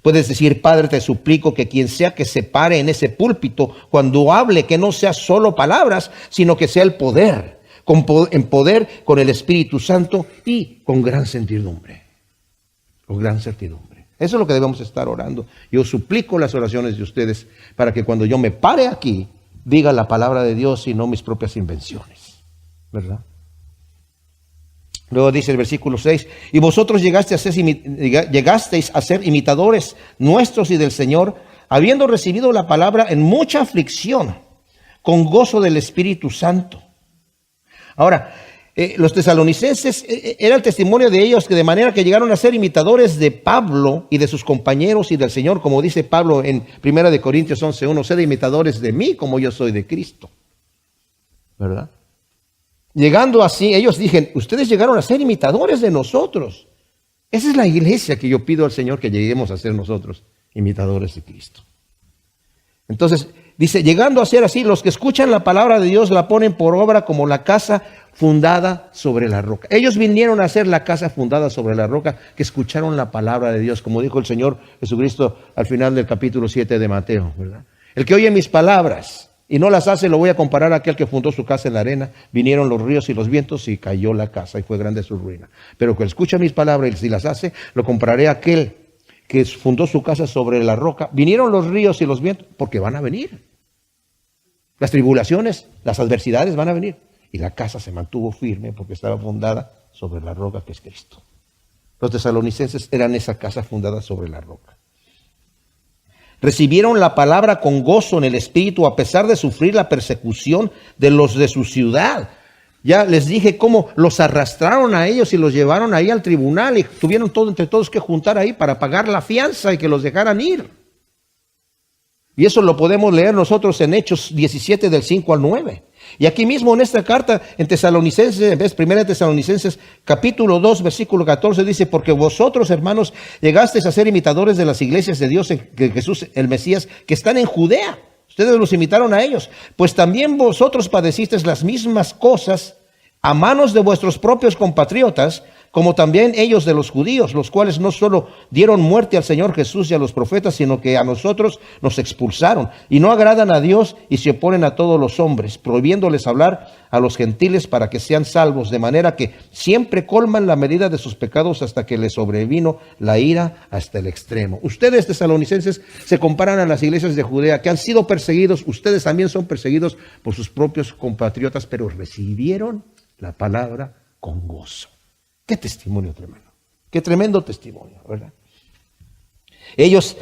Puedes decir, Padre, te suplico que quien sea que se pare en ese púlpito, cuando hable, que no sea solo palabras, sino que sea el poder. En poder con el Espíritu Santo y con gran certidumbre. Con gran certidumbre. Eso es lo que debemos estar orando. Yo suplico las oraciones de ustedes para que cuando yo me pare aquí, diga la palabra de Dios y no mis propias invenciones. ¿Verdad? Luego dice el versículo 6, y vosotros llegasteis a ser imitadores nuestros y del Señor, habiendo recibido la palabra en mucha aflicción, con gozo del Espíritu Santo. Ahora, los tesalonicenses, era el testimonio de ellos que de manera que llegaron a ser imitadores de Pablo y de sus compañeros y del Señor, como dice Pablo en 1 Corintios 11:1, sed imitadores de mí como yo soy de Cristo. ¿Verdad? Llegando así, ellos dijeron, ustedes llegaron a ser imitadores de nosotros. Esa es la iglesia que yo pido al Señor que lleguemos a ser nosotros, imitadores de Cristo. Entonces, dice, llegando a ser así, los que escuchan la palabra de Dios la ponen por obra como la casa fundada sobre la roca. Ellos vinieron a hacer la casa fundada sobre la roca, que escucharon la palabra de Dios, como dijo el Señor Jesucristo al final del capítulo 7 de Mateo, ¿verdad? El que oye mis palabras y no las hace, lo voy a comparar a aquel que fundó su casa en la arena. Vinieron los ríos y los vientos y cayó la casa y fue grande su ruina. Pero que escucha mis palabras y si las hace, lo compararé a aquel que fundó su casa sobre la roca. Vinieron los ríos y los vientos porque van a venir. Las tribulaciones, las adversidades van a venir. Y la casa se mantuvo firme porque estaba fundada sobre la roca que es Cristo. Los tesalonicenses eran esa casa fundada sobre la roca. Recibieron la palabra con gozo en el espíritu a pesar de sufrir la persecución de los de su ciudad. Ya les dije cómo los arrastraron a ellos y los llevaron ahí al tribunal y tuvieron entre todos que juntar ahí para pagar la fianza y que los dejaran ir. Y eso lo podemos leer nosotros en Hechos 17 del 5 al 9. Y aquí mismo en esta carta en Tesalonicenses, en vez 1 Tesalonicenses, capítulo 2, versículo 14, dice, porque vosotros, hermanos, llegasteis a ser imitadores de las iglesias de Dios, de Jesús, el Mesías, que están en Judea. Ustedes los imitaron a ellos. Pues también vosotros padecisteis las mismas cosas a manos de vuestros propios compatriotas, como también ellos de los judíos, los cuales no solo dieron muerte al Señor Jesús y a los profetas, sino que a nosotros nos expulsaron, y no agradan a Dios y se oponen a todos los hombres, prohibiéndoles hablar a los gentiles para que sean salvos, de manera que siempre colman la medida de sus pecados hasta que les sobrevino la ira hasta el extremo. Ustedes, tesalonicenses, se comparan a las iglesias de Judea que han sido perseguidos. Ustedes también son perseguidos por sus propios compatriotas, pero recibieron la palabra con gozo. Qué testimonio tremendo. Qué tremendo testimonio, ¿verdad? Ellos,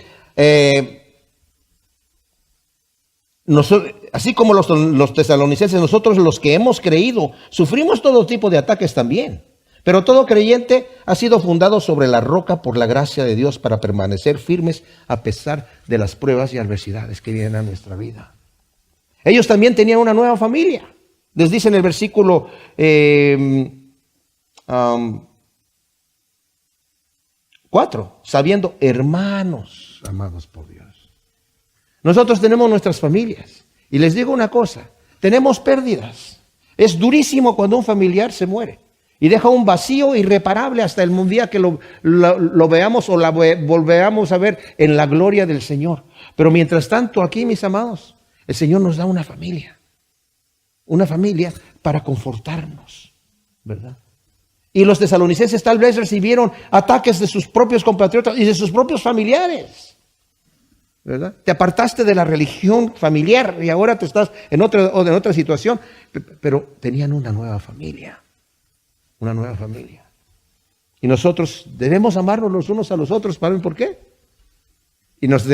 así como los tesalonicenses, nosotros los que hemos creído, sufrimos todo tipo de ataques también. Pero todo creyente ha sido fundado sobre la roca por la gracia de Dios para permanecer firmes a pesar de las pruebas y adversidades que vienen a nuestra vida. Ellos también tenían una nueva familia. Les dice en el versículo 4, sabiendo, hermanos amados por Dios. Nosotros tenemos nuestras familias. Y les digo una cosa, tenemos pérdidas. Es durísimo cuando un familiar se muere y deja un vacío irreparable hasta el día que lo veamos o la volvamos a ver en la gloria del Señor. Pero mientras tanto aquí, mis amados, el Señor nos da una familia. Una familia para confortarnos, ¿verdad? Y los tesalonicenses tal vez recibieron ataques de sus propios compatriotas y de sus propios familiares, ¿verdad? Te apartaste de la religión familiar y ahora te estás en otra situación, pero tenían una nueva familia, una nueva familia. Y nosotros debemos amarnos los unos a los otros, ¿saben por qué? Y nos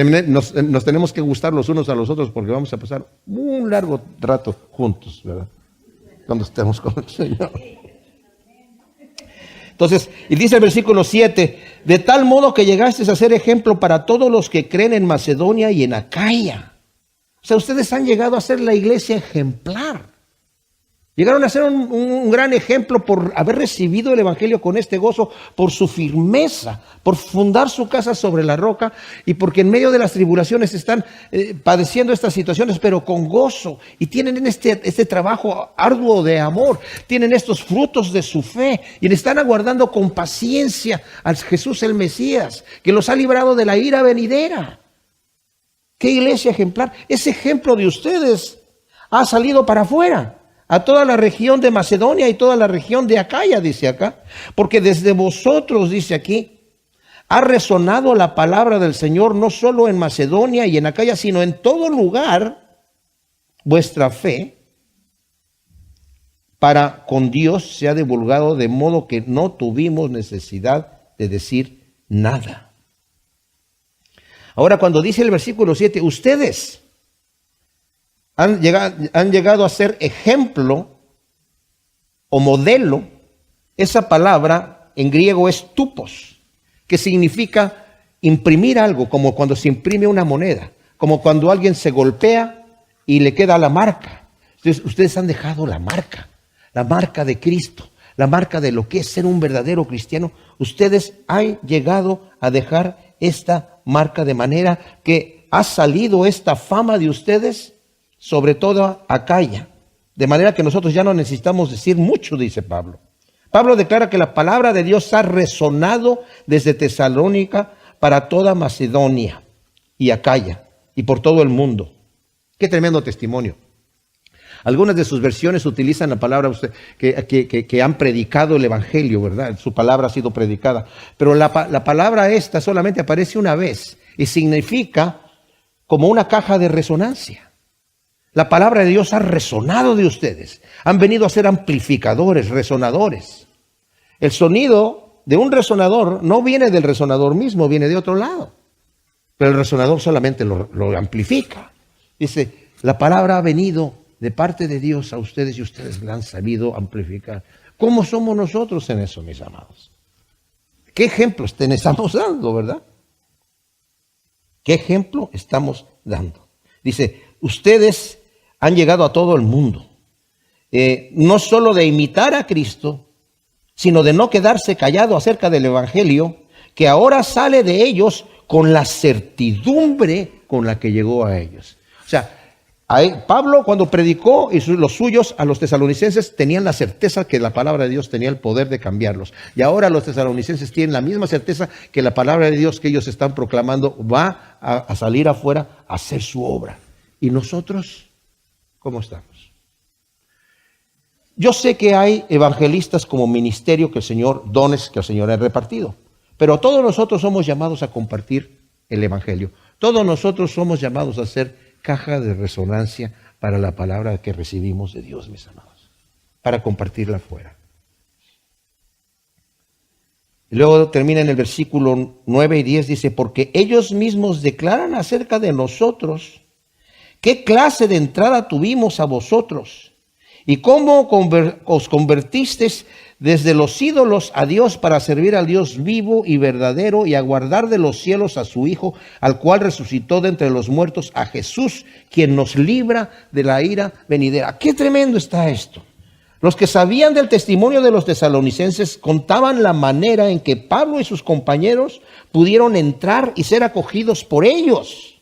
tenemos que gustar los unos a los otros porque vamos a pasar un largo rato juntos, ¿verdad? Cuando estemos con el Señor. Entonces, y dice el versículo 7, de tal modo que llegasteis a ser ejemplo para todos los que creen en Macedonia y en Acaya. O sea, ustedes han llegado a ser la iglesia ejemplar. Llegaron a ser un gran ejemplo por haber recibido el evangelio con este gozo, por su firmeza, por fundar su casa sobre la roca y porque en medio de las tribulaciones están padeciendo estas situaciones, pero con gozo. Y tienen este trabajo arduo de amor, tienen estos frutos de su fe y le están aguardando con paciencia al Jesús el Mesías, que los ha librado de la ira venidera. ¡Qué iglesia ejemplar! Ese ejemplo de ustedes ha salido para afuera, a toda la región de Macedonia y toda la región de Acaya, dice acá. Porque desde vosotros, dice aquí, ha resonado la palabra del Señor no solo en Macedonia y en Acaya, sino en todo lugar, vuestra fe para con Dios se ha divulgado, de modo que no tuvimos necesidad de decir nada. Ahora, cuando dice el versículo 7, ustedes han llegado a ser ejemplo o modelo. Esa palabra en griego es tupos, que significa imprimir algo, como cuando se imprime una moneda, como cuando alguien se golpea y le queda la marca. Entonces, ustedes han dejado la marca de Cristo, la marca de lo que es ser un verdadero cristiano. Ustedes han llegado a dejar esta marca, de manera que ha salido esta fama de ustedes sobre todo Acaya, de manera que nosotros ya no necesitamos decir mucho, dice Pablo. Pablo declara que la palabra de Dios ha resonado desde Tesalónica para toda Macedonia y Acaya y por todo el mundo. Qué tremendo testimonio. Algunas de sus versiones utilizan la palabra que han predicado el evangelio, ¿verdad? Su palabra ha sido predicada. Pero la palabra esta solamente aparece una vez y significa como una caja de resonancia. La palabra de Dios ha resonado de ustedes. Han venido a ser amplificadores, resonadores. El sonido de un resonador no viene del resonador mismo, viene de otro lado. Pero el resonador solamente lo amplifica. Dice, la palabra ha venido de parte de Dios a ustedes y ustedes la han sabido amplificar. ¿Cómo somos nosotros en eso, mis amados? ¿Qué ejemplos te estamos dando, verdad? ¿Qué ejemplo estamos dando? Dice, ustedes han llegado a todo el mundo, no solo de imitar a Cristo, sino de no quedarse callado acerca del evangelio, que ahora sale de ellos con la certidumbre con la que llegó a ellos. O sea, Pablo cuando predicó y los suyos a los tesalonicenses tenían la certeza que la palabra de Dios tenía el poder de cambiarlos. Y ahora los tesalonicenses tienen la misma certeza que la palabra de Dios que ellos están proclamando va a salir afuera a hacer su obra. ¿Y nosotros cómo estamos? Yo sé que hay evangelistas como ministerio dones que el Señor ha repartido. Pero todos nosotros somos llamados a compartir el evangelio. Todos nosotros somos llamados a ser caja de resonancia para la palabra que recibimos de Dios, mis amados, para compartirla afuera. Y luego termina en el versículo 9 y 10, dice, porque ellos mismos declaran acerca de nosotros qué clase de entrada tuvimos a vosotros y cómo os convertisteis desde los ídolos a Dios para servir al Dios vivo y verdadero y aguardar de los cielos a su Hijo, al cual resucitó de entre los muertos, a Jesús, quien nos libra de la ira venidera. ¡Qué tremendo está esto! Los que sabían del testimonio de los tesalonicenses contaban la manera en que Pablo y sus compañeros pudieron entrar y ser acogidos por ellos,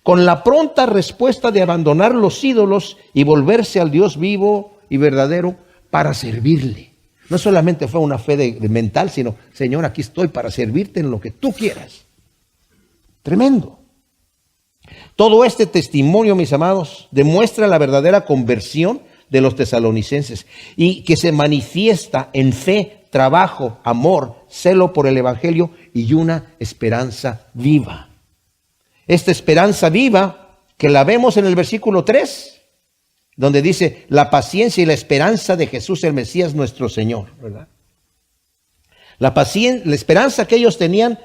con la pronta respuesta de abandonar los ídolos y volverse al Dios vivo y verdadero para servirle. No solamente fue una fe de mental, sino, Señor, aquí estoy para servirte en lo que tú quieras. Tremendo. Todo este testimonio, mis amados, demuestra la verdadera conversión de los tesalonicenses y que se manifiesta en fe, trabajo, amor, celo por el evangelio y una esperanza viva. Esta esperanza viva que la vemos en el versículo 3, donde dice la paciencia y la esperanza de Jesús el Mesías nuestro Señor, ¿verdad? La esperanza que ellos tenían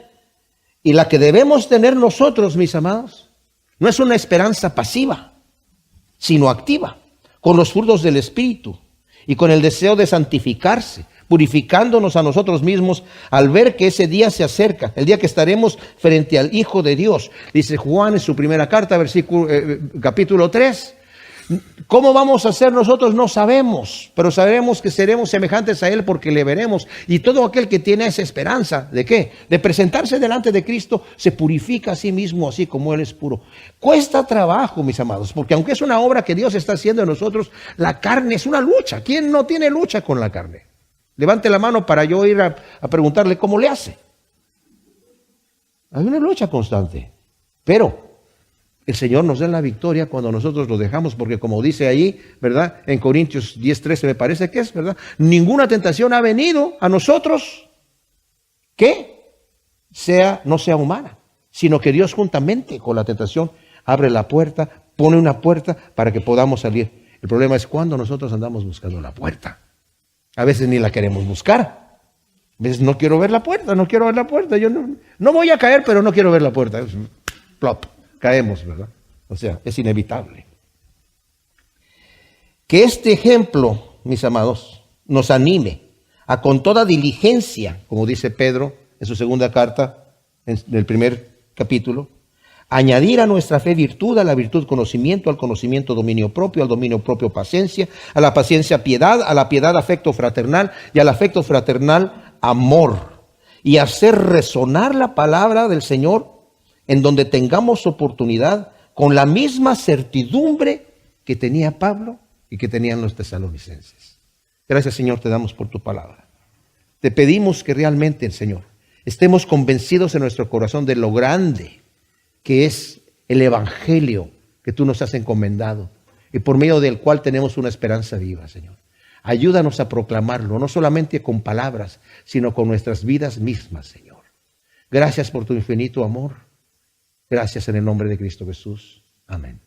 y la que debemos tener nosotros, mis amados, no es una esperanza pasiva, sino activa, con los frutos del Espíritu y con el deseo de santificarse, purificándonos a nosotros mismos al ver que ese día se acerca, el día que estaremos frente al Hijo de Dios. Dice Juan en su primera carta, capítulo 3, ¿cómo vamos a ser nosotros? No sabemos, pero sabemos que seremos semejantes a Él porque le veremos. Y todo aquel que tiene esa esperanza, ¿de qué? De presentarse delante de Cristo, se purifica a sí mismo, así como Él es puro. Cuesta trabajo, mis amados, porque aunque es una obra que Dios está haciendo en nosotros, la carne es una lucha. ¿Quién no tiene lucha con la carne? Levante la mano para yo ir a preguntarle cómo le hace. Hay una lucha constante, pero el Señor nos da la victoria cuando nosotros lo dejamos, porque como dice ahí, ¿verdad? En Corintios 10:13 me parece que es, ¿verdad? Ninguna tentación ha venido a nosotros, ¿qué? no sea humana, sino que Dios juntamente con la tentación abre la puerta, pone una puerta para que podamos salir. El problema es cuando nosotros andamos buscando la puerta. A veces ni la queremos buscar. A veces no quiero ver la puerta, no quiero ver la puerta. Yo no voy a caer, pero no quiero ver la puerta. Plop, caemos, ¿verdad? O sea, es inevitable. Que este ejemplo, mis amados, nos anime a con toda diligencia, como dice Pedro en su segunda carta, en el primer capítulo, añadir a nuestra fe virtud, a la virtud conocimiento, al conocimiento dominio propio, al dominio propio paciencia, a la paciencia piedad, a la piedad afecto fraternal y al afecto fraternal amor. Y hacer resonar la palabra del Señor en donde tengamos oportunidad con la misma certidumbre que tenía Pablo y que tenían los tesalonicenses. Gracias, Señor, te damos por tu palabra. Te pedimos que realmente, Señor, estemos convencidos en nuestro corazón de lo grande que es el evangelio que tú nos has encomendado y por medio del cual tenemos una esperanza viva, Señor. Ayúdanos a proclamarlo, no solamente con palabras, sino con nuestras vidas mismas, Señor. Gracias por tu infinito amor. Gracias en el nombre de Cristo Jesús. Amén.